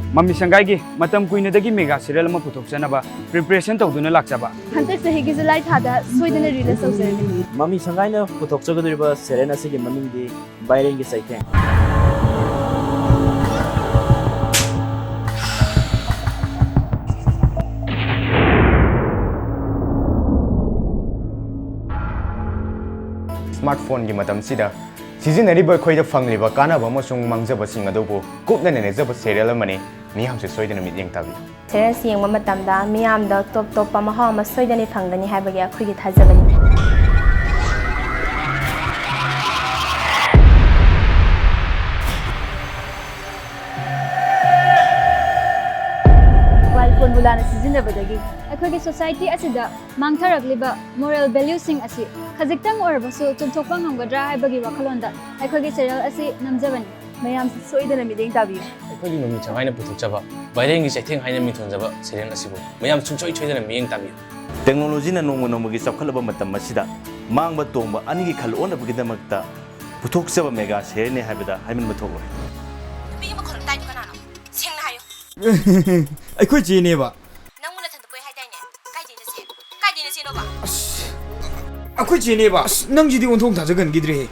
Mami Sangagi, Matam Queen dagi mega serial ma putok sanaba preparation tawduna lakchaba. Hantak sahigi July thada soidana release tawjani. Mami Sangaina putok chagadriba serial asigi mamingdi bairengi cheitheng. Smartphone gi matam sida sizinari ba khoida fangliba kana ba mosung mangjaba singa dobo kupna ne jaba serial mani miyam se soidana mit yeng tabi serial sing ma matamda miyam da top top ma ha ma soidani phangdani haibagi akhugi thajabani While phone bulana sizinabadagi akhoi society asida mangtharagliba moral values sing asi khajiktam orbasu chumthokpa ngamgadra haibagi wakhalonda akhoi serial asi namjabani mayam soidana mideng tabi akhoi mami changaina puthokchaba bairengi cheitheng haina mithonjaba serial asibu mayam chungchoi choidana miyeng tabi Technology na nongmo nongmogi sapkhalaba matam masida mangba tongba anigi khal onabagi damakta puthokchaba mega serial ne haibada haimin mathoglo Nubi ma khol tai kanano sengna hayo Akhoi chene ba. Nangmuna thanda poi haidai ne kai dina se no ba Akhoi chene ba. Nang jidi onthong thajagan gidre he.